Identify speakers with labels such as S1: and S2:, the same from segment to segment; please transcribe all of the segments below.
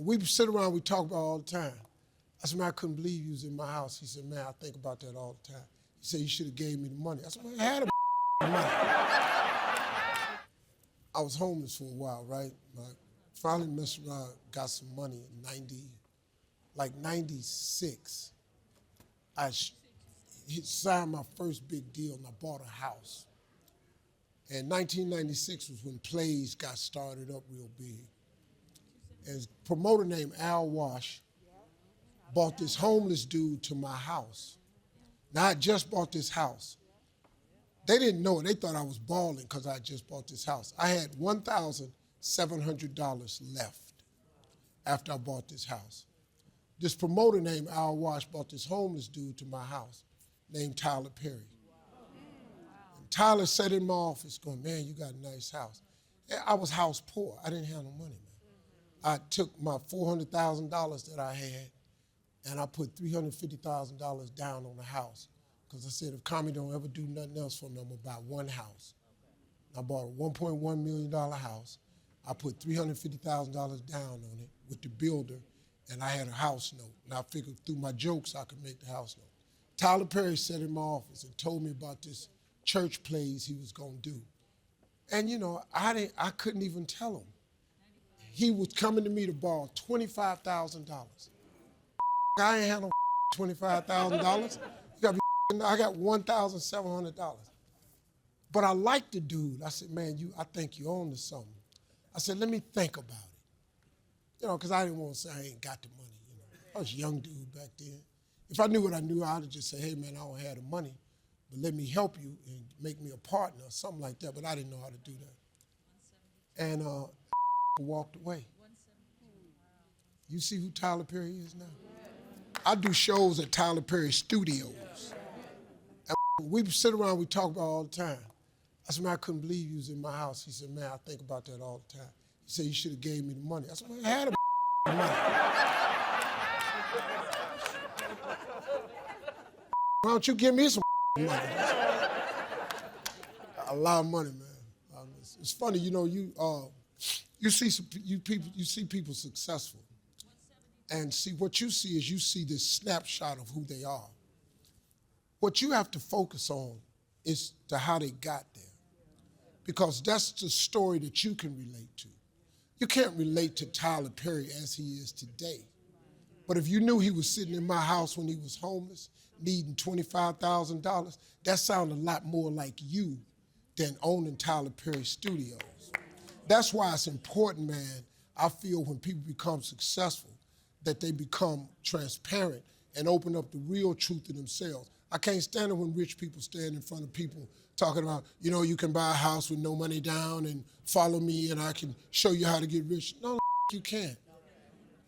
S1: we sit around, we talk about it all the time. I said, man, I couldn't believe you was in my house. He said, man, I think about that all the time. He said, you should have gave me the money. I said, man, I had the money. I was homeless for a while, right? I finally messed around, got some money in 96. I signed my first big deal and I bought a house. And 1996 was when plays got started up real big. And a promoter named Al Wash bought this homeless dude to my house. Now, I just bought this house. They didn't know it. They thought I was balling because I just bought this house. I had $1,700 left after I bought this house. This promoter named Al Wash bought this homeless dude to my house named Tyler Perry. And Tyler sat in my office going, man, you got a nice house. And I was house poor. I didn't have no money, man. I took my $400,000 that I had and I put $350,000 down on the house. Because I said, if Kami don't ever do nothing else for me, I'm gonna buy one house. I bought a $1.1 million house. I put $350,000 down on it with the builder, and I had a house note. And I figured through my jokes, I could make the house note. Tyler Perry sat in my office and told me about this church plays he was gonna do. And you know, I couldn't even tell him. He was coming to me to borrow $25,000. I ain't had no $25,000. I got $1,700. But I liked the dude. I said, man, I think you own to something. I said, let me think about it. You know, because I didn't want to say I ain't got the money. You know, I was a young dude back then. If I knew what I knew, I'd have just said, hey, man, I don't have the money, but let me help you and make me a partner or something like that. But I didn't know how to do that. And walked away. You see who Tyler Perry is now? I do shows at Tyler Perry Studios. We sit around, we talk about it all the time. I said, man, I couldn't believe you was in my house. He said, man, I think about that all the time. He said, you should have gave me the money. I said, man, I had the money. Why don't you give me some money? A lot of money, man. It's funny, you know, you see people successful, and see what you see is you see this snapshot of who they are. What you have to focus on is to how they got there, because that's the story that you can relate to. You can't relate to Tyler Perry as he is today. But if you knew he was sitting in my house when he was homeless, needing $25,000, that sounded a lot more like you than owning Tyler Perry Studios. That's why it's important, man, I feel when people become successful, that they become transparent and open up the real truth of themselves. I can't stand it when rich people stand in front of people talking about, you know, you can buy a house with no money down and follow me and I can show you how to get rich. No, you can't.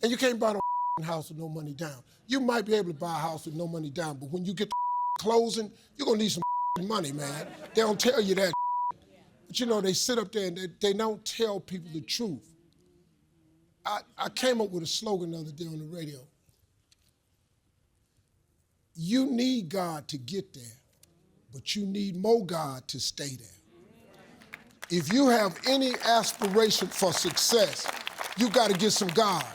S1: And you can't buy no house with no money down. You might be able to buy a house with no money down, but when you get the closing, you're gonna need some money, man. They don't tell you that. But you know, they sit up there and they don't tell people the truth. I came up with a slogan the other day on the radio. You need God to get there, but you need more God to stay there. If you have any aspiration for success, you got to get some God.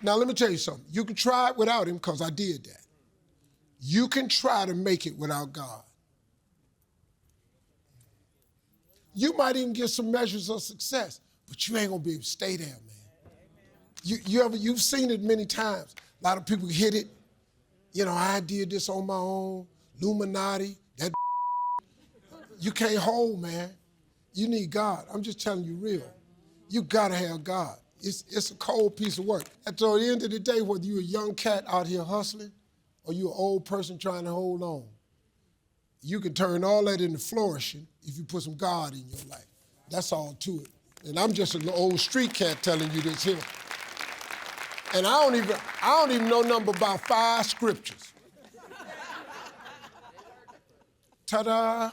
S1: Now, let me tell you something. You can try it without him, because I did that. You can try to make it without God. You might even get some measures of success, but you ain't going to be able to stay there, man. You've seen it many times. A lot of people hit it. You know, I did this on my own, Illuminati, that you can't hold, man. You need God. I'm just telling you real. You gotta have God. It's a cold piece of work. At the end of the day, whether you're a young cat out here hustling or you're an old person trying to hold on, you can turn all that into flourishing if you put some God in your life. That's all to it. And I'm just an old street cat telling you this here. And I don't even know nothing about 5 scriptures. Ta-da!